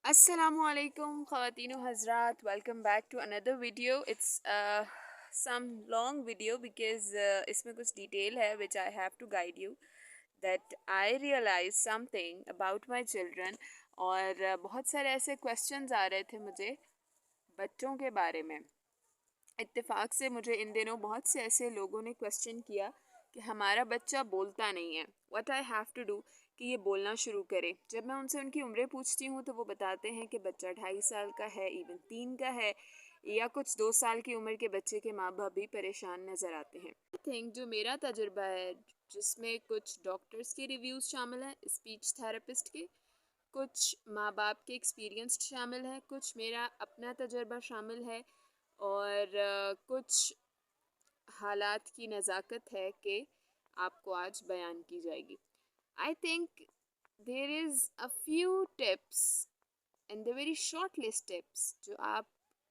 Assalamualaikum ख़वातीन व हज़रात, welcome back to another video. It's some long video because इसमें कुछ डिटेल है which I have to guide you that I realise something about my children. और बहुत सारे ऐसे क्वेश्चंस आ रहे थे मुझे बच्चों के बारे में. इत्तेफाक से मुझे इन दिनों बहुत से ऐसे लोगों ने क्वेश्चन किया कि हमारा बच्चा बोलता नहीं है, what I have to do कि ये बोलना शुरू करे. जब मैं उनसे उनकी उम्रें पूछती हूँ तो वो बताते हैं कि बच्चा 2.5 साल का है, इवन 3 का है, या कुछ 2 साल की उम्र के बच्चे के माँ बाप भी परेशान नज़र आते हैं. आई थिंक जो मेरा तजुर्बा है, जिसमें कुछ डॉक्टर्स के रिव्यूज़ शामिल हैं, स्पीच थेरेपिस्ट के, कुछ माँ बाप के एक्सपीरियंस शामिल हैं, कुछ मेरा अपना तजुर्बा शामिल है, और कुछ हालात की नज़ाकत है कि आपको आज बयान की जाएगी. I think there is a few tips and the very short list tips जो आप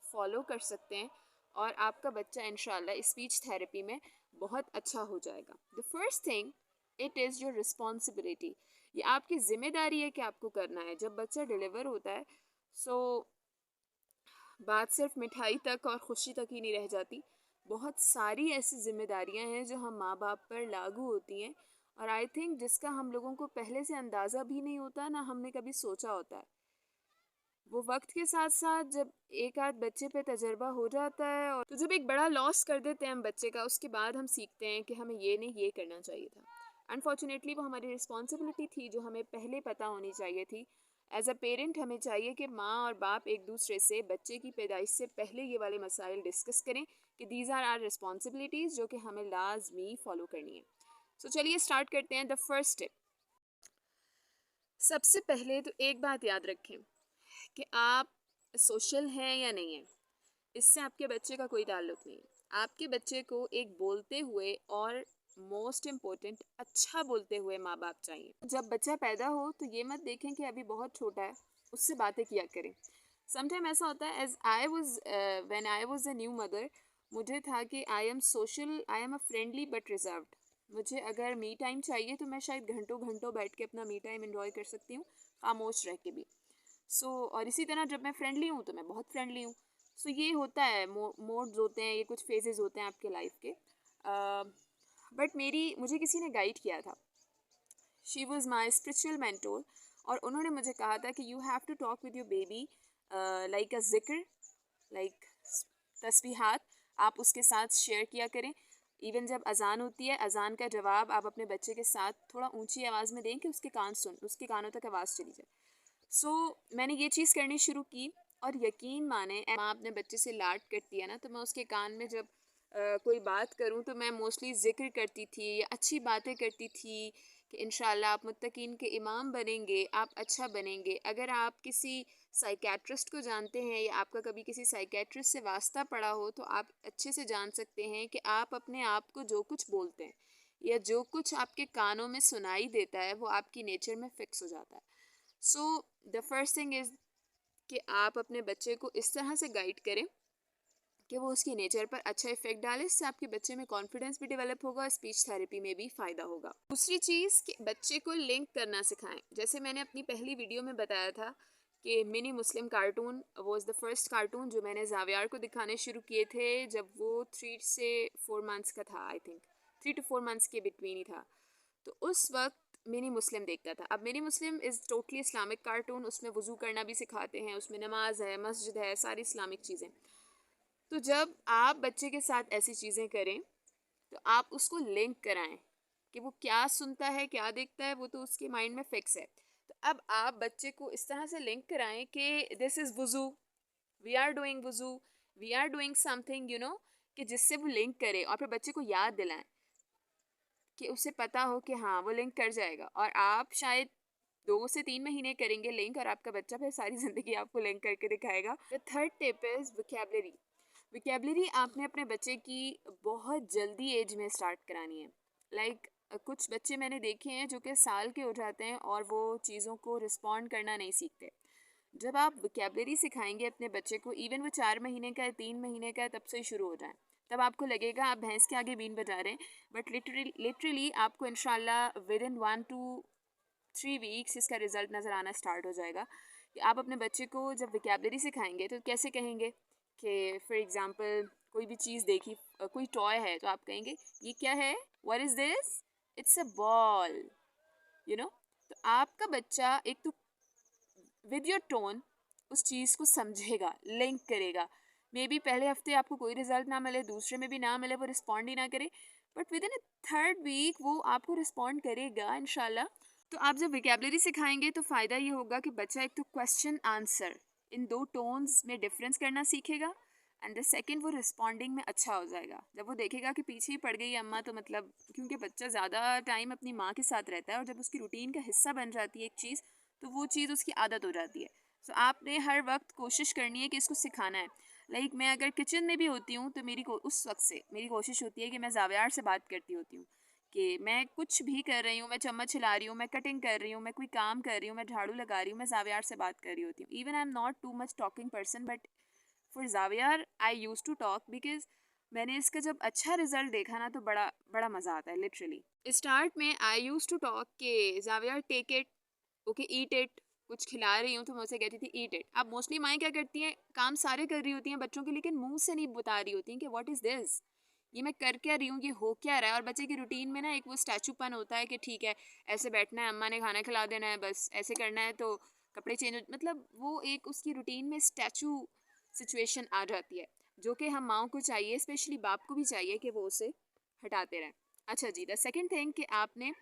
फॉलो कर सकते हैं और आपका बच्चा इंशाल्लाह स्पीच थेरेपी में बहुत अच्छा हो जाएगा. The first thing, it is your responsibility. ये आपकी ज़िम्मेदारी है कि आपको करना है. जब बच्चा डिलीवर होता है सो बात सिर्फ मिठाई तक और खुशी तक ही नहीं रह जाती. बहुत सारी ऐसी जिम्मेदारियां हैं जो हम माँ बाप पर लागू होती हैं, और आई थिंक जिसका हम लोगों को पहले से अंदाज़ा भी नहीं होता, ना हमने कभी सोचा होता है. वो वक्त के साथ साथ जब एक आध बच्चे पे तजर्बा हो जाता है, और तो जब एक बड़ा लॉस कर देते हैं हम बच्चे का, उसके बाद हम सीखते हैं कि हमें ये नहीं ये करना चाहिए था. अनफॉर्चुनेटली वो हमारी रिस्पॉन्सिबिलिटी थी जो हमें पहले पता होनी चाहिए थी. एज अ पेरेंट हमें चाहिए कि माँ और बाप एक दूसरे से बच्चे की पैदाइश से पहले ये वाले मसाइल डिस्कस करें कि दीज आर आर रिस्पॉन्सिबिलिटीज़ जो कि हमें लाजमी फॉलो करनी है. सो चलिए स्टार्ट करते हैं. द फर्स्ट स्टेप, सबसे पहले तो एक बात याद रखें कि आप सोशल हैं या नहीं हैं, इससे आपके बच्चे का कोई ताल्लुक नहीं है. आपके बच्चे को एक बोलते हुए और मोस्ट इम्पोर्टेंट अच्छा बोलते हुए माँ बाप चाहिए. जब बच्चा पैदा हो तो ये मत देखें कि अभी बहुत छोटा है, उससे बातें किया करें. समटाइम ऐसा होता है, as I was when I was a new mother, मुझे था कि I am social, I am a friendly but reserved. मुझे अगर मी टाइम चाहिए तो मैं शायद घंटों घंटों बैठ के अपना मी टाइम इन्जॉय कर सकती हूँ, खामोश रह के भी. और इसी तरह जब मैं फ्रेंडली हूँ तो मैं बहुत फ्रेंडली हूँ. ये होता है, मोड्स होते हैं, ये कुछ फेजेस होते हैं आपके लाइफ के. बट मुझे किसी ने गाइड किया था. She was my spiritual mentor, और उन्होंने मुझे कहा था कि you have to talk with your baby like a जिक्र, लाइक तस्बीहात. आप उसके साथ शेयर किया करें. इवन जब अजान होती है, अजान का जवाब आप अपने बच्चे के साथ थोड़ा ऊंची आवाज़ में दें कि उसके कानों तक आवाज़ चली जाए. मैंने ये चीज़ करनी शुरू की, और यकीन माने, माँ अपने बच्चे से लाड करती है ना, तो मैं उसके कान में जब कोई बात करूँ तो मैं मोस्टली ज़िक्र करती थी या अच्छी बातें करती थी कि इंशाल्लाह आप मुत्तकीन के इमाम बनेंगे, आप अच्छा बनेंगे. अगर आप किसी साइकेट्रिस्ट को जानते हैं या आपका कभी किसी साइकेट्रिस्ट से वास्ता पड़ा हो तो आप अच्छे से जान सकते हैं कि आप अपने आप को जो कुछ बोलते हैं या जो कुछ आपके कानों में सुनाई देता है वो आपकी नेचर में फिक्स हो जाता है. द फर्स्ट थिंग इज़ कि आप अपने बच्चे को इस तरह से गाइड करें कि वो उसकी नेचर पर अच्छा इफेक्ट डाले. इससे आपके बच्चे में कॉन्फिडेंस भी डेवलप होगा, स्पीच थेरेपी में भी फ़ायदा होगा. दूसरी चीज़ कि बच्चे को लिंक करना सिखाएं. जैसे मैंने अपनी पहली वीडियो में बताया था कि mini Muslim cartoon was the first cartoon जो मैंने जावियार को दिखाने शुरू किए थे जब वो 3 से 4 मंथ्स का था. आई थिंक 3 to 4 मंथ्स के बिटवीन ही था. तो उस वक्त मिनी मुस्लिम देखता था. अब mini Muslim is totally Islamic cartoon. उसमें वज़ू करना भी सिखाते हैं, उसमें नमाज है, मस्जिद है, सारी इस्लामिक चीज़ें. तो जब आप बच्चे के साथ ऐसी चीज़ें करें तो आप उसको लिंक कराएं कि वो क्या सुनता है, क्या देखता है, वो तो उसके माइंड में फिक्स है. तो अब आप बच्चे को इस तरह से लिंक कराएं कि दिस इज़ वज़ू, वी आर डूइंग वज़ू, वी आर डूइंग समथिंग, कि जिससे वो लिंक करे, और फिर बच्चे को याद दिलाएं कि उसे पता हो कि हाँ वो लिंक कर जाएगा. और आप शायद 2 से 3 महीने करेंगे लिंक, और आपका बच्चा फिर सारी ज़िंदगी आपको लिंक करके दिखाएगा. The third tip is vocabulary. Vocabulary आपने अपने बच्चे की बहुत जल्दी एज में स्टार्ट करानी है. लाइक कुछ बच्चे मैंने देखे हैं जो कि साल के हो जाते हैं और वो चीज़ों को रिस्पॉन्ड करना नहीं सीखते. जब आप वोकैबलरी सिखाएंगे अपने बच्चे को, इवन वो 4 महीने का है, 3 महीने का है, तब से ही शुरू हो जाए, तब आपको लगेगा आप भैंस के आगे बीन बजा रहे हैं. बट लिटरली आपको इंशाल्लाह विद इन 1 to 3 वीक्स इसका रिजल्ट नज़र आना स्टार्ट हो जाएगा कि आप अपने बच्चे को जब विकेबलरी सिखाएंगे तो कैसे कहेंगे कि फॉर एग्जांपल कोई भी चीज़ देखी, कोई टॉय है तो आप कहेंगे ये क्या है, what is this, it's a ball, you know. तो आपका बच्चा एक तो विद योर टोन उस चीज़ को समझेगा, लिंक करेगा। मे बी पहले हफ्ते आपको कोई रिजल्ट ना मिले, दूसरे में भी ना मिले, वो रिस्पॉन्ड ही ना करे, but within a 3rd week वो आपको रिस्पॉन्ड करेगा इंशाल्लाह। तो आप जब विकेबलरी सिखाएंगे तो फ़ायदा ये होगा कि बच्चा एक तो क्वेश्चन आंसर इन 2 टोन्स में डिफरेंस करना सीखेगा, एंड द सेकंड वो रिस्पॉन्डिंग में अच्छा हो जाएगा। जब वो देखेगा कि पीछे ही पड़ गई अम्मा, तो मतलब क्योंकि बच्चा ज़्यादा टाइम अपनी माँ के साथ रहता है और जब उसकी रूटीन का हिस्सा बन जाती है एक चीज़, तो वो चीज़ उसकी आदत हो जाती है। सो आपने हर वक्त कोशिश करनी है कि इसको सिखाना है। लाइक मैं अगर किचन में भी होती हूँ तो उस वक्त से मेरी कोशिश होती है कि मैं ज़ावियार से बात करती होती हूँ कि मैं कुछ भी कर रही हूँ, मैं चम्मच हिला रही हूँ, मैं कटिंग कर रही हूँ, मैं कोई काम कर रही हूँ, मैं झाड़ू लगा रही हूँ, मैं ज़ावियार से बात कर रही होती हूँ। Even I am not too much talking person, but for Zaviyar I use to talk, because मैंने इसका जब अच्छा रिजल्ट देखा ना तो बड़ा बड़ा मज़ा आता है लिटरली। स्टार्ट में आई यूज़ टू टॉक के Zaviyar take it, okay eat it, कुछ खिला रही हूँ तो मैं उसे कहती थी ईट इट। अब मोस्टली माएँ क्या करती हैं, काम सारे कर रही होती हैं बच्चों के, लेकिन मुंह से नहीं बता रही होती हैं कि व्हाट इज़ दिस, ये मैं कर क्या रही हूँ, ये हो क्या रहा है। और बच्चे की रूटीन में ना एक वो स्टैचूपन होता है कि ठीक है ऐसे बैठना है, अम्मा ने खाना खिला देना है, बस ऐसे करना है, तो कपड़े चेंज, मतलब वो एक उसकी रूटीन में स्टैचू सिचुएशन आ जाती है, जो कि हम माओ को चाहिए, स्पेशली बाप को भी चाहिए कि वो उसे हटाते रहें। अच्छा जी, द सेकेंड थिंग कि आपने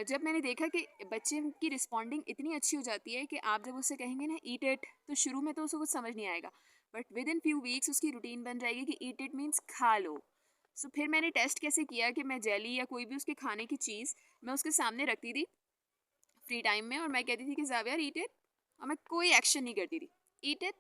जब मैंने देखा कि बच्चे की रिस्पॉन्डिंग इतनी अच्छी हो जाती है कि आप जब उससे कहेंगे ना ईट इट, तो शुरू में तो उसे कुछ समझ नहीं आएगा, but with in few weeks उसकी रूटीन बन जाएगी कि ईट इट मीन्स खा लो। सो फिर मैंने टेस्ट कैसे किया कि मैं जेली या कोई भी उसके खाने की चीज़ मैं उसके सामने रखती थी फ्री टाइम में, और मैं कहती थी कि ज़ावियार ईट इट, और मैं कोई एक्शन नहीं करती थी, ईट इट,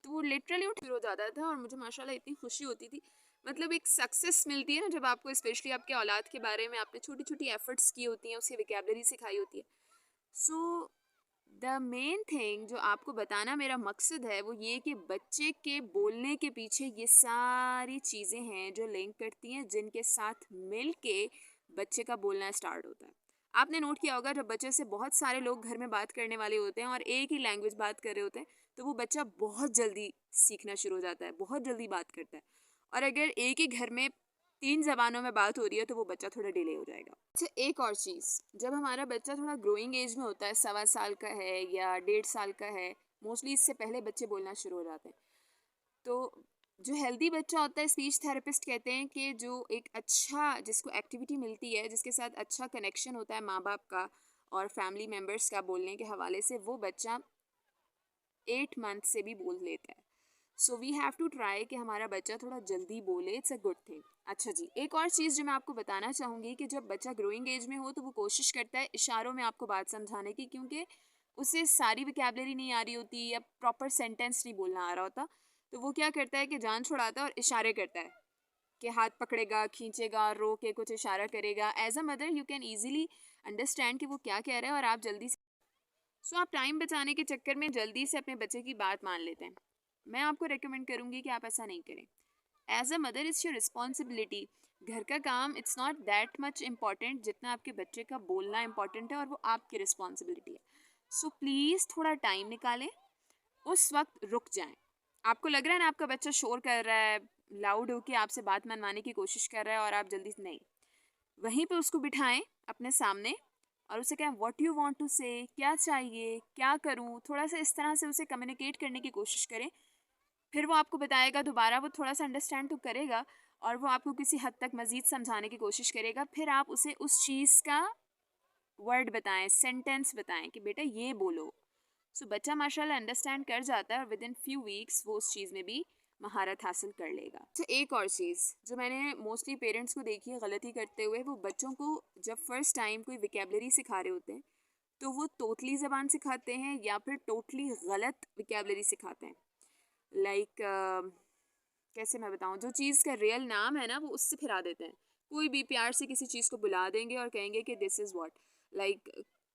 तो वो लिटरली उठ हो जाता था और मुझे माशाल्लाह इतनी खुशी होती थी। मतलब एक सक्सेस मिलती है ना जब आपको, स्पेशली आपके औलाद के बारे में आपने छोटी छोटी एफर्ट्स की होती हैं, उसकी विकेबलरी सिखाई होती है। सो द मेन थिंग जो आपको बताना मेरा मकसद है वो ये कि बच्चे के बोलने के पीछे ये सारी चीज़ें हैं जो लिंक करती हैं, जिनके साथ मिल के बच्चे का बोलना स्टार्ट होता है। आपने नोट किया होगा जब बच्चे से बहुत सारे लोग घर में बात करने वाले होते हैं और एक ही लैंग्वेज बात कर रहे होते हैं, तो वो बच्चा बहुत जल्दी सीखना शुरू हो जाता है, बहुत जल्दी बात करता है। और अगर एक ही घर में 3 ज़बानों में बात हो रही है तो वो बच्चा थोड़ा डिले हो जाएगा। अच्छा, एक और चीज़, जब हमारा बच्चा थोड़ा ग्रोइंग एज में होता है, 1.25 साल का है या 1.5 साल का है, मोस्टली इससे पहले बच्चे बोलना शुरू हो जाते हैं, तो जो हेल्दी बच्चा होता है, स्पीच थेरेपिस्ट कहते हैं कि जो एक अच्छा जिसको एक्टिविटी मिलती है, जिसके साथ अच्छा कनेक्शन होता है माँ बाप का और फैमिली मेम्बर्स का बोलने के हवाले से, वो बच्चा 8 मंथ से भी बोल लेता है। So we have to try कि हमारा बच्चा थोड़ा जल्दी बोले, इट्स अ गुड थिंग। अच्छा जी, एक और चीज़ जो मैं आपको बताना चाहूँगी कि जब बच्चा ग्रोइंग एज में हो तो वो कोशिश करता है इशारों में आपको बात समझाने की, क्योंकि उसे सारी वोकैबुलरी नहीं आ रही होती या प्रॉपर सेंटेंस नहीं बोलना आ रहा होता, तो वो क्या करता है कि जान छुड़ाता है और इशारे करता है कि हाथ पकड़ेगा, खींचेगा, रो के कुछ इशारा करेगा। As a mother you can easily understand कि वो क्या कह रहा है और आप जल्दी से, सो आप टाइम बचाने के चक्कर में जल्दी से अपने बच्चे की बात मान लेते हैं। मैं आपको रेकमेंड करूँगी कि आप ऐसा नहीं करें। As a mother it's your responsibility, घर का काम it's not that much important जितना आपके बच्चे का बोलना इम्पॉर्टेंट है, और वो आपकी रिस्पॉन्सिबिलिटी है। सो प्लीज़ थोड़ा टाइम निकालें, उस वक्त रुक जाएं। आपको लग रहा है ना आपका बच्चा शोर कर रहा है, लाउड होके आपसे बात मनवाने की कोशिश कर रहा है और आप जल्दी से नहीं, वहीं पे उसको बिठाएं अपने सामने और उसे कहें व्हाट यू वांट टू से, क्या चाहिए, क्या करूं, थोड़ा सा इस तरह से उसे कम्युनिकेट करने की कोशिश करें। फिर वो आपको बताएगा दोबारा, वो थोड़ा सा अंडरस्टैंड तो करेगा और वो आपको किसी हद तक मज़ीद समझाने की कोशिश करेगा। फिर आप उसे उस चीज़ का वर्ड बताएं, सेंटेंस बताएं कि बेटा ये बोलो। सो बच्चा माशाल्लाह अंडरस्टैंड कर जाता है और विद इन फ्यू वीक्स वो उस चीज़ में भी महारत हासिल कर लेगा। अच्छा, एक और चीज़ जो मैंने मोस्टली पेरेंट्स को देखी है गलती करते हुए, वो बच्चों को जब फर्स्ट टाइम कोई विकेबलरी सिखा रहे होते हैं तो वो तोतली ज़बान सिखाते हैं या फिर टोटली गलत विकेबलरी सिखाते हैं। लाइक कैसे मैं बताऊँ, जो चीज़ का रियल नाम है ना वो उससे फिरा देते हैं। कोई भी प्यार से किसी चीज़ को बुला देंगे और कहेंगे कि दिस इज़ व्हाट, लाइक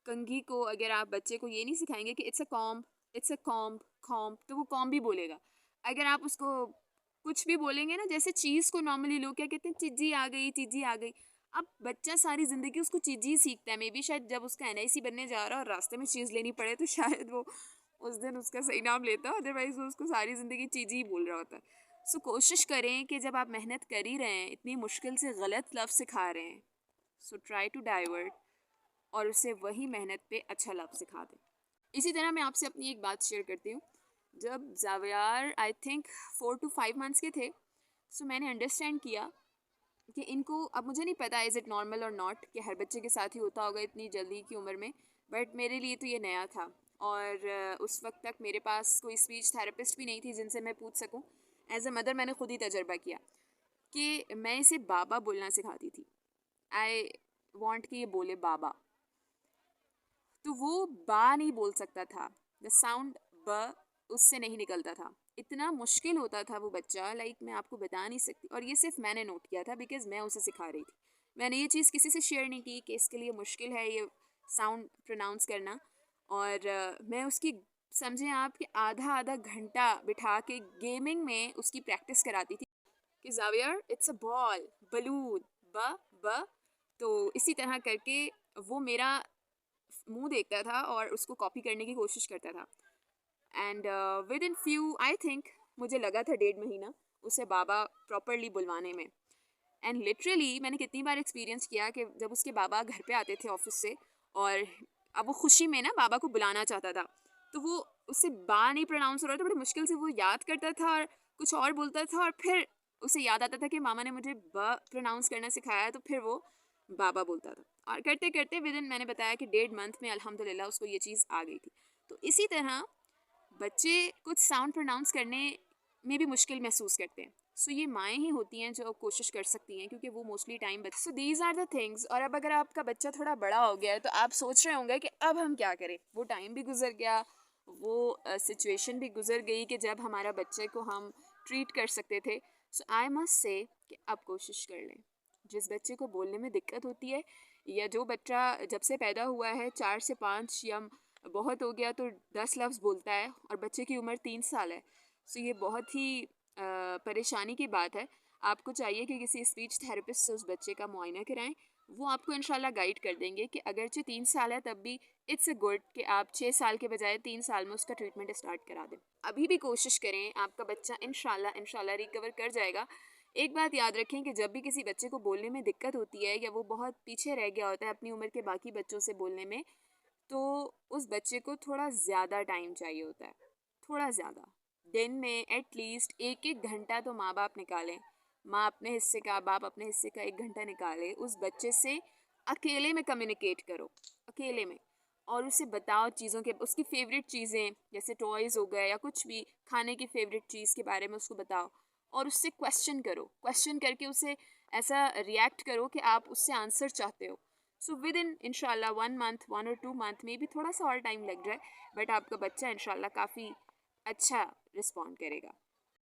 कंघी को अगर आप बच्चे को ये नहीं सिखाएंगे कि it's a comb, it's a comb comb, तो वो कॉम्ब भी बोलेगा। अगर आप उसको कुछ भी बोलेंगे ना, जैसे चीज़ को नॉर्मली लोग क्या कहते हैं, चीज़ी आ गई, चीज़ी आ गई, अब बच्चा सारी ज़िंदगी उसको चीज़ ही सीखता है, मे बी शायद जब उसका NIC बनने जा रहा है और रास्ते में चीज़ लेनी पड़े तो शायद वो उस दिन उसका सही नाम लेता, अदरवाइज़ वो उसको सारी ज़िंदगी चीज़ ही बोल रहा होता है। सो कोशिश करें कि जब आप मेहनत कर ही रहे हैं, इतनी मुश्किल से गलत लफ्ज़ सिखा रहे हैं, सो ट्राई टू डाइवर्ट और उसे वही मेहनत पे अच्छा लफ्ज़ सिखा दें। इसी तरह मैं आपसे अपनी एक बात शेयर करती हूँ। जब ज़ावियार आई थिंक 4 to 5 मंथ्स के थे, सो मैंने अंडरस्टैंड किया कि इनको, अब मुझे नहीं पता इज़ इट नॉर्मल और नॉट कि हर बच्चे के साथ ही होता होगा इतनी जल्दी की उम्र में, बट मेरे लिए तो ये नया था। और उस वक्त तक मेरे पास कोई स्पीच थेरेपिस्ट भी नहीं थी जिनसे मैं पूछ सकूं। एज अ मदर मैंने खुद ही तजर्बा किया कि मैं इसे बाबा बोलना सिखाती थी। आई वॉन्ट कि ये बोले बाबा, तो वो बा नहीं बोल सकता था, द साउंड ब उससे नहीं निकलता था। इतना मुश्किल होता था वो बच्चा, लाइक मैं आपको बता नहीं सकती। और ये सिर्फ मैंने नोट किया था बिकॉज मैं उसे सिखा रही थी। मैंने ये चीज़ किसी से शेयर नहीं की कि इसके लिए मुश्किल है ये साउंड प्रोनाउंस करना। और मैं उसकी, समझें आप कि आधा आधा घंटा बिठा के गेमिंग में उसकी प्रैक्टिस कराती थी कि Xavier it's a ball, balloon, ब ब। तो इसी तरह करके वो मेरा मुंह देखता था और उसको कॉपी करने की कोशिश करता था। And with in few I think मुझे लगा था 1.5 महीना उसे बाबा प्रॉपरली बुलवाने में। एंड लिटरली मैंने कितनी बार एक्सपीरियंस किया कि जब उसके बाबा घर पे आते थे ऑफिस से और अब वो खुशी में ना बाबा को बुलाना चाहता था, तो वो उससे बा नहीं प्रोनाउंस हो रहा था, बड़ी मुश्किल से वो याद करता था और कुछ और बोलता था और फिर उसे याद आता था कि मामा ने मुझे ब प्रोनाउंस करना सिखाया है, तो फिर वो बाबा बोलता था। और करते करते विद इन, मैंने बताया कि 1.5 मंथ में अल्हम्दुलिल्लाह उसको ये चीज़ आ गई थी। तो इसी तरह बच्चे कुछ साउंड प्रोनाउंस करने में भी मुश्किल महसूस करते हैं। सो ये माएँ ही होती हैं जो कोशिश कर सकती हैं, क्योंकि वो मोस्टली टाइम बच। So these are the things. और अब अगर आपका बच्चा थोड़ा बड़ा हो गया है तो आप सोच रहे होंगे कि अब हम क्या करें। वो टाइम भी गुजर गया, वो सिचुएशन भी गुजर गई कि जब हमारा बच्चे को हम ट्रीट कर सकते थे। सो आई मस्ट से कि अब कोशिश कर लें। जिस बच्चे को बोलने में दिक्कत होती है, या जो बच्चा जब से पैदा हुआ है 4 से 5 या बहुत हो गया तो 10 लफ्ज़ बोलता है और बच्चे की उम्र 3 साल है, सो ये बहुत ही परेशानी की बात है। आपको चाहिए कि किसी स्पीच थेरेपिस्ट से उस बच्चे का मुआयना कराएं। वो आपको इंशाल्लाह गाइड कर देंगे कि अगरचे 3 साल है तब भी इट्स अ गुड कि आप 6 साल के बजाय 3 साल में उसका ट्रीटमेंट स्टार्ट करा दें। अभी भी कोशिश करें, आपका बच्चा इंशाल्लाह रिकवर कर जाएगा। एक बात याद रखें कि जब भी किसी बच्चे को बोलने में दिक्कत होती है या वो बहुत पीछे रह गया होता है अपनी उम्र के बाकी बच्चों से बोलने में, तो उस बच्चे को थोड़ा ज़्यादा टाइम चाहिए होता है, थोड़ा ज़्यादा। दिन में एटलीस्ट 1-1 घंटा तो माँ बाप निकालें। माँ अपने हिस्से का, बाप अपने हिस्से का 1 घंटा निकाले, उस बच्चे से अकेले में कम्युनिकेट करो, अकेले में। और उसे बताओ चीज़ों के, उसकी फेवरेट चीज़ें जैसे टॉयज़ हो गए या कुछ भी खाने की फेवरेट चीज़ के बारे में उसको बताओ। और उससे क्वेश्चन करो, क्वेश्चन करके उसे ऐसा रिएक्ट करो कि आप उससे आंसर चाहते हो। सो विद इन इंशाल्लाह 1 मंथ, 1 or 2 मंथ में भी थोड़ा सा और टाइम लग जाए, बट आपका बच्चा इंशाल्लाह काफ़ी अच्छा रिस्पॉन्ड करेगा।